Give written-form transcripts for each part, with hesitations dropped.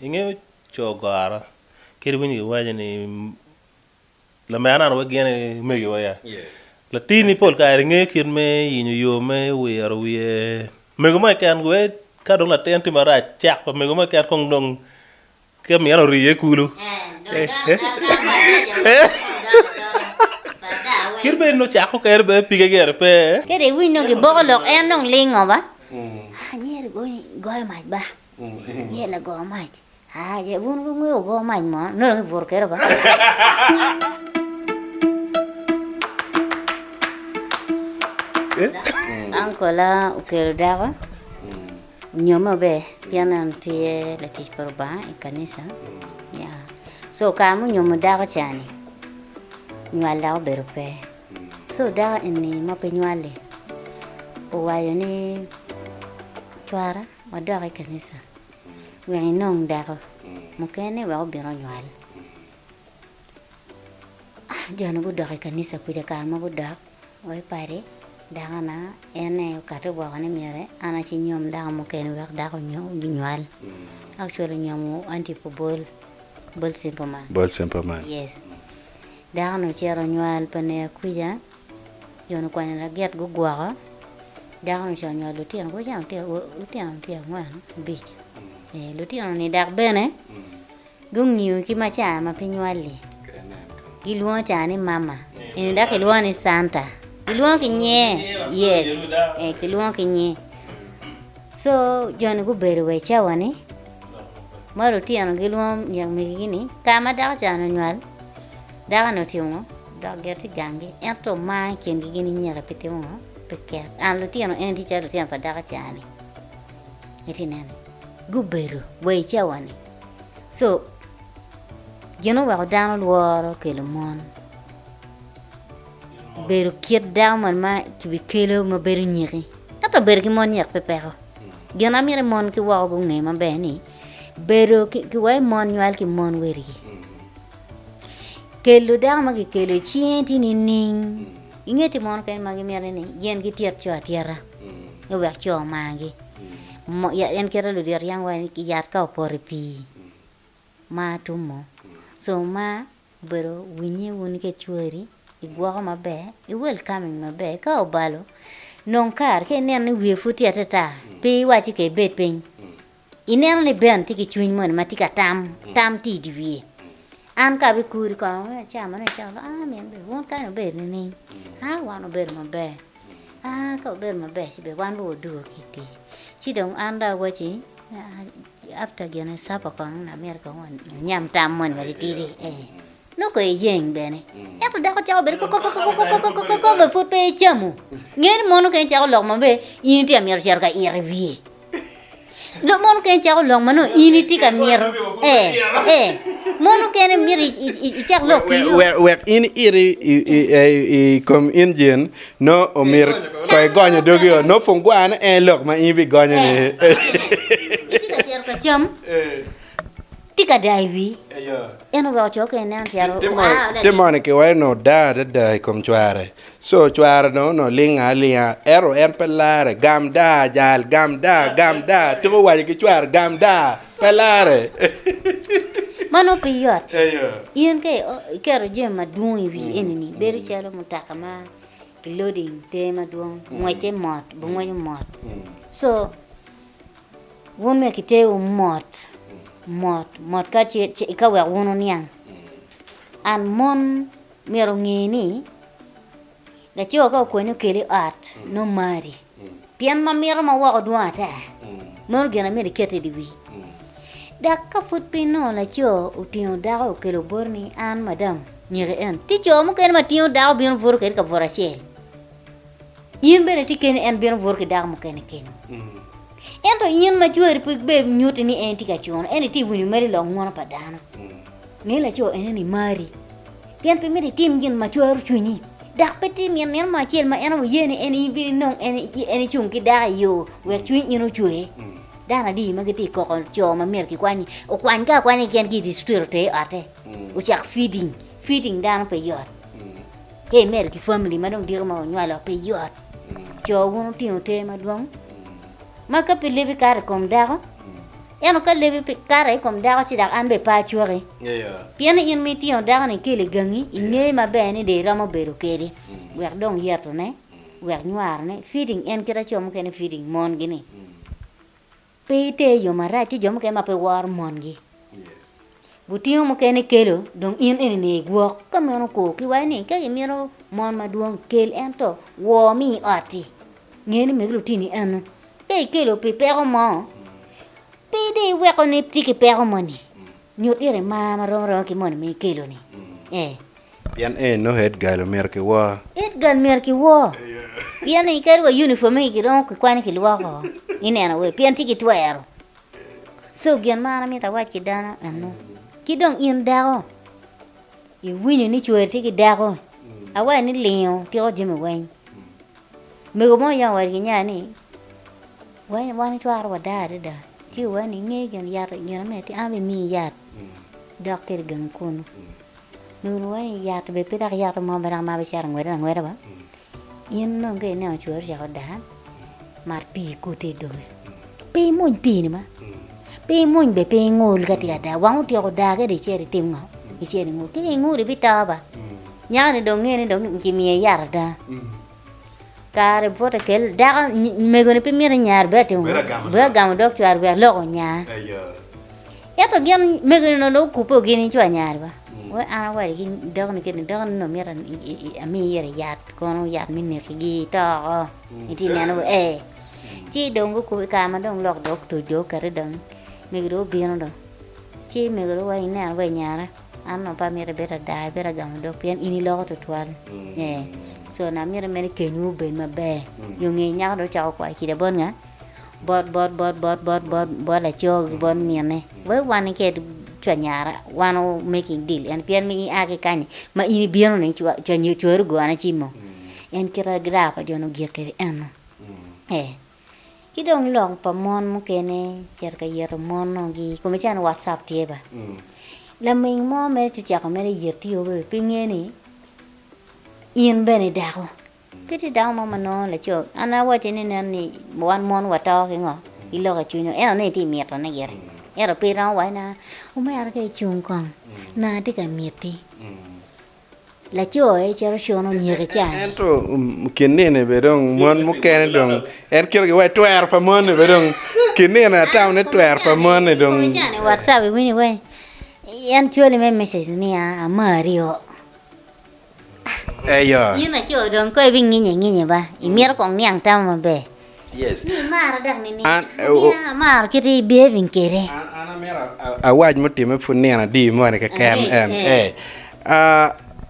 inge chogara kiri wini waje ni la mana no gene megi waya la tini pol ka ringe kin me yinyo yo me we ar we mego ma kan we ka dong la tenti mara chak pa mego ma kan kong dong ke mi ano riye kulu kir be no chak ko ker be pige ger pe cái đấy win nó cái bó lọc em nó lên ngọc á nhé gọi mày ba nhé là gọi mày vậy vốn cũng người gọi mày mà nó vừa cái đó ba anh có là cái đó á nhiều mà về piano thì là thích bảo ba cái này sao ya so kamu nhiều mà đa cái chani nhiều là bể pe so đa ini mà pe nhiều le Uwayo ni chwara wadaka kanisa. Wengi nong dako. Mukene wako biro nywal. Jana budaka kanisa kuja kalma budak. Wai pare daka na ene kato wakane mere ana chi nyom daka mukene wak daka nywal. Actually nyomu anti po bol simple man. Bol simple man. Yes. Daka no chero nywal pane kuja. Yono kwanya na get go gwaka. Dako no chero nywal lutian ko jang tia ngwan bich. Lutian ni dak bene. Gung niu ki macha ma pinywali. Giluon cha ni mama. Ini dak giluon ni Santa. Giluon ki nye. Yes. Giluon ki nye. So jona go beru we cha wani. Maro tiano giluon yang migini. Kama dak cha no nywal. Daka no tiongo. Dak gerti gangi. Ento ma ken gini nya repete mo. Peket. An lutiano en ti cha lutiano pa daka cha ni. Eti nene. Go beru we cha wani. So Gino wa dano luoro kelo mon. Beru kiet down man ma ki bi kelo ma beru nyiri. Ato beru ki mon yak pepero. Gino amire mon ki wa go nge ma beni. Beru ki wa mon nywal ki mon weri. Kelo down ma ki kelo chienti ni ning. Ingeti mon ken ma gi mere ni yen ki tiet cho atiera. E wa cho ma gi. Mo ya en kera lu dir yang wa ki yat ka opore pi. Ma tumo. So ma bero winye wuni ke chweri igwa ma be I welcoming ma be ka obalo non kar ke nen wi futi atata pe wa ti ke bet pen inen ni ben ti ki chwin mon ma ti ka tam ti di wi an ka bi kuri ko cha ma ne cha men be won ka no be ni wa no be ma be ka be ma be si be wan bo do ki ti chi dong anda wa chi after gene sapa kon America won nyam tam mon wali tiri no ko yeng bene e ko da ko chaw be ko be fut pe chamu ngene mon ko chaw lo mo be initi amer cher ka irvie lo mon ko chaw lo mo no initi ka mer mon ko ne mer I chak lo ki we in iri comme indien no omir ko gonyo dogio no fungwana en lok ma in bi gonyo ne chum tika daiwi eno wa choke ne antiaro demone ke wa no da kom chware so chware no linga ero en pelare gam da jal gam da to wa ke chware gam da pelare mano piyot yen ke kero jema duwi wi enini beru chalo mutaka ma loading te ma duong moite mot bu mot so won me kite mot ka che ka wa wono niang an mon mero ngeni la cho ka ko ne kele art no mari pian ma mero ma wa duata mor gena me kete di wi da ka fut pino la cho utio da o kelo borni an madam nyere en ti cho mo ken ma tio da o bien vor ke ka vora che yimbe ne ti ken en bien vor ke da mo ken ento yin ma chuer pik be nyuti ni enti ka chon eni ti wuni mari lo ngona padano ni la cho eni ni mari pian pe meri tim gin ma chuer chuni dak peti mien nen ma chel ma eno yeni eni bi non eni chung ki da yo we chun ino chue dana di ma giti ko cho ma mer ki kwani o kwan ka kwani ken ki distrute ate o chak feeding dana pe yot ke mer ki family ma dong dir ma nyala pe yot cho won ti o te ma dong ma ka pili bi kar kom dago eno ka lebi kare kom daga ci dak ambe pa chuore pian in mi ti on daga ni kele gangi inge ma bene de ramo beru kede wer dong yeto ne wer nyuar ne feeding en kira chom kene feeding mon gini pe te yo mara ti jom ke ma pe war mon gi butio mo kene kelo dong in ne gwo kamono ko ki wani ka yimiro mon ma duong kel ento wo mi ati ngeni meglu tini anu pe kelo pe pero mo pe de we ko ni tiki pero mo ni nyot ire ma ro ki mon mi kelo ni pian no head galo merke wa et gan merke wo pian ni kero uniform ki ron ko kwani ki lwa ko inena we pian tiki twero so gian ma mi ta wa ki dana anu kidong in dago i winyo ni chwer ti ki dago awa ni leo ti o jime wen me go mo ya wa ki nyani wan twar wa da ti wa ni nge gen ya nyana me ti ambe mi ya doctor gan kono no wa ya to be pita ya to mo bara ma be char ngwera ba in no ge ne chwer ja da mar pi ko te do pe mon pi ni ma pe mon be pe ngol ga ti da wang ti ko da ga de che ti ngo i che ngo ti ngo ri bita ba nya ni dong ni dong ki mi ya da kare foto kel da me go ni pe mi nyar be ti ngo be gam doctor be lo nya ya to gen me go no ku po gi ni chwa nyar ba wa ana wa gi dog ni ke dog no mi ran mi yere ya ko no ya mi ni gi to ti ne no chi dong ku ka ma dong lok dok tu jo ka re dong megro bieno do chi megro wa ina wa nyara anno pa mere beta dai beta gam do pian ini lo to twal so na mere mere kenyu ben ma be yo ngi nya do chao kwa ki de bon nga bot la cho bon miene we wan ke chwa nyara wano making deal and pian mi ake kany ma ini bieno ni chwa nyu chwer go ana chimo en kira gra pa jono gieke eno kidong long pa mon mo kene cer ka yer mon no gi ko me chan whatsapp tie ba la ming mo me tu cha ko me yer ti o be pingeni in bene dago piti dago mo no la cho ana wa tini ni wan mon wa to ke ngo i lo ka chuno e ne ti miet na yer era pe ra wa na o me ara ke chung kong na ti ka mieti la cho chero shono nyere cha ento kinene be dong mon mo kene dong kiro ge wa twer pa mon be dong kinene ta ne twer pa mon dong cha ne whatsapp we we yan chole me message ni a Mario yina cho dong ko bi nginye ba i mier kong nyang ta ma be yes ni mar dak ni mar kiti be vin kere ana mera awaj mo time fu nena di mo ne ka kem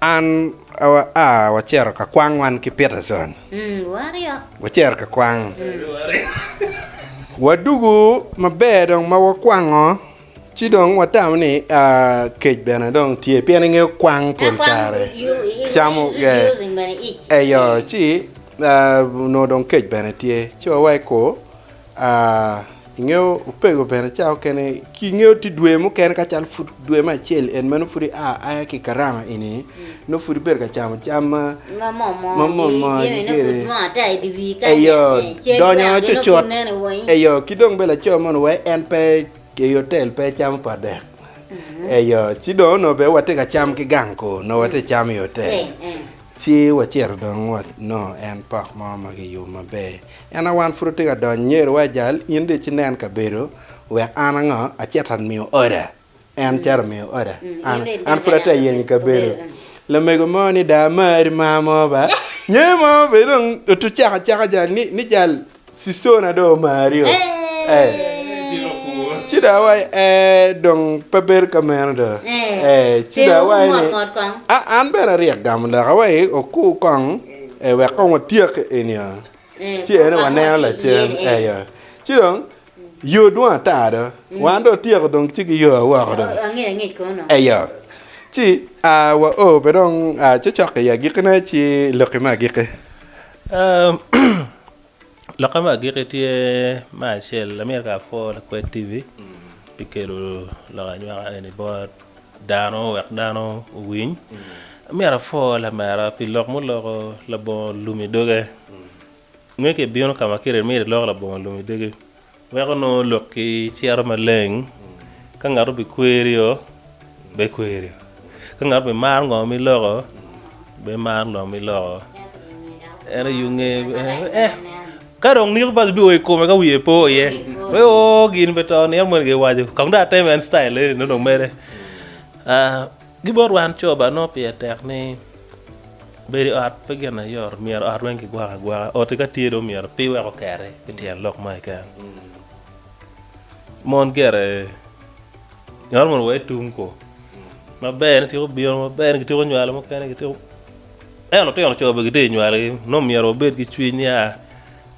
an wa cer ka kwang wan ki Peterson wario wa cer ka kwang wadugu mabe dong ma wa kwango chi dong wa tam ni kej bena dong tie pian nge kwang pon kare chamu ge eyo chi no dong kej bena tie chi wa ko ngeo upego bena chao kene ki ngeo ti dwe mo kene ka chal fut dwe ma chel en manu furi aya ki karama ini no furi ber ka chama mama eyo donyo chochot eyo kidong bela choma no we en pe ke hotel pe chama pade eyo chido no be wate ka cham ki ganko no wate cham hotel chi wa cher dong wat no en pak mama ki yu mabe ana wan fruti ga don nyer wa jal inde chinen ka bero we ana nga a chetan mi ora en cher mi ora an fruti yen ka bero le mego moni da mar mama ba nyemo be dong tu chaka jal ni jal sistona do mario chida wa dong paber kamera chida wa ni an bera riak gam la wa o ku kong we kong tiek enia chi ene wa ne la chen ya chidong yo do ta do wan do tiek dong chi yo wa do ngi ko no ya chi wa o be dong che chok ya gi kana chi lokima gi ke Lakama gikiti Marshall America for Lakwed TV pikelo la nywa ene bo dano win mera fo la mera pilok mo lo la bon lumi doge ngeke bion kama kire mere lo la bon lumi doge weko no look ki chiaro maleng ka ngaro bi kwerio be kwerio ka ngaro bi mar ngo mi logo be mar lo mi logo era yunge karong ni ba bi we ko me ka wiye po ye we o gin beton ya mo ge waje kong da time and style no mere gibor wan choba no pie tek ni beri art pegena yor mier art wen ki gwa o te ka tiro mier pi we ko kere ki tien lok mai kan mon gere yor mon we tum ko ma ben ti ko bion ma ben ki ti ko nyala mo kan ki ti no te on choba ki te nyala no mier obet ki chwinya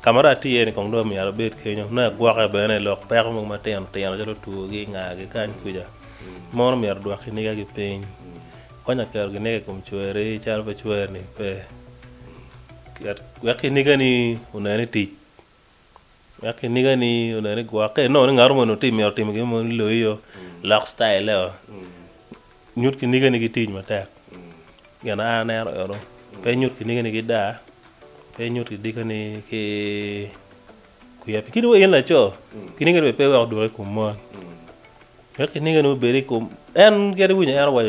kamera ti en kong do mier obet kenyo na gwa ka ben lok pe ko ma ten jalo tu gi nga gi kan kuja mon mier dwa ki ni ga gi piny konya ker gine kum chwere chal ba chwer ni pe yakini gani unani ti yakini gani unani gwa ke no ngar mo no ti mi tim ge mo lo yo lock style le nyut kini gani gi ti ma ta gana na ro pe nyut kini gani gi da pe nyut di gani ke ku ya kini we la cho kini gani pe wa do ko mo yakini gani be ko en gere wunya ar wa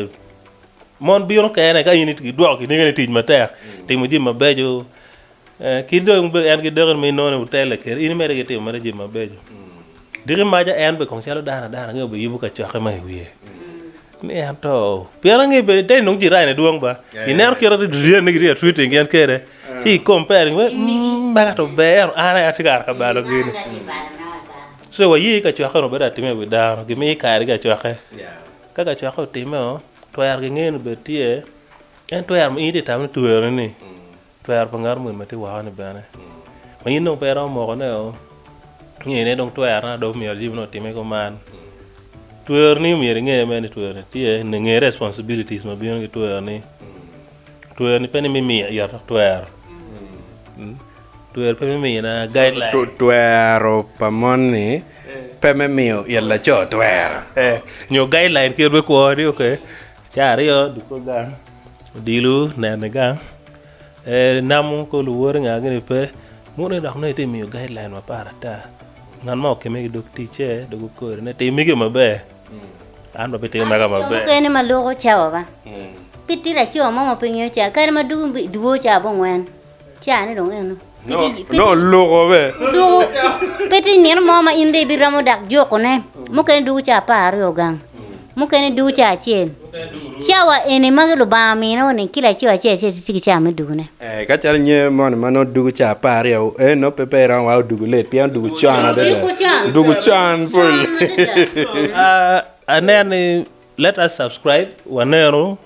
mon bion kene ka unit ki dwa ki ne ti ma ta ti mo ji ma bejo ki do en ki do mi no ne tele ke ini mere ti ma ji ma bejo diri ma ja en be kong chalo dana nge be yibu ka cha ka mai wiye ne am to pera nge be dai nong ji rai ne duong ba iner ki ro di ne gi tweeting en kere si comparing we ba to be ana ya tigar ka ba lo gini so wa yi ka cha ka no be da ti me be da gi mi ka ri ga cha ka ka cha ka ti me toyar ge ngene betie en toyar mi ite tam tuer ni toyar pangar mu mati wa ne bane ma yin no pero mo ne o ngene dong toyar na do mi arji no time ko man tuer ni mi nge me ni tuer tie ne nge responsibilities ma bion ge tuer ni pe ni mi ya tuer pe mi na guideline tuero pamoni pe me mio yalla cho tuer nyo guideline ke be ko ri okay chario du ko gan dilu nene gan namu ko lu wor nga ngene pe mo ne dak ne te mi guideline ma para ta ngan mo ke me dok tiche do ko ne te mi ge ma be an ba te ma ga ma be ko ne ma lo ko chawa ba piti la chiwa mo pe nyo cha ka ma du cha bo ngwen cha ne dong eno no logo be du piti ni mo ma inde bi ramo dak joko ne mo ke du cha pa ro gang mukene du cha chen chawa ene magalo ba mi no ne kila chawa che ti cha me du ne ka chal nye mon mano du cha pare o no pepe ran wa du le pian du chana de du chan full and then let us subscribe wanero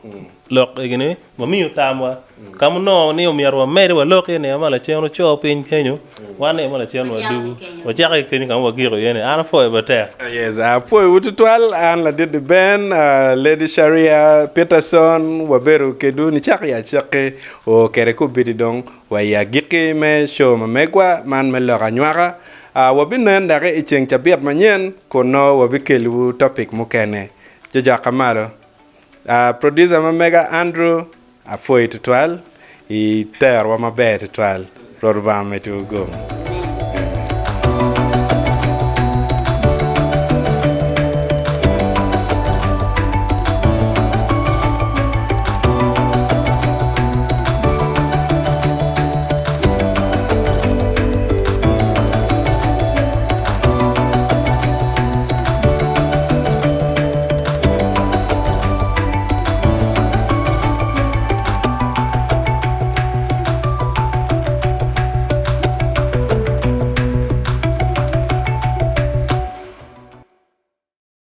lok gini mami utamwa kamu no ni umiarwa mere wa lok ne mala cheno cho pin kenyo wane mala cheno du wa jake kenyo kamu wa giro yene ana fo bata yes foi ututwal an la de ben Lady Sharia Peterson wa beru kedu ni chak ya chake o kere ko bidi dong wa ya gike me show ma megwa man me lo ganywara wa binan dare icheng chabiat manyen kono wa bikelu topic mukene joja kamaro producer ma mega Andrew a foi tutwal I ter wa maber tutwal rorba metu go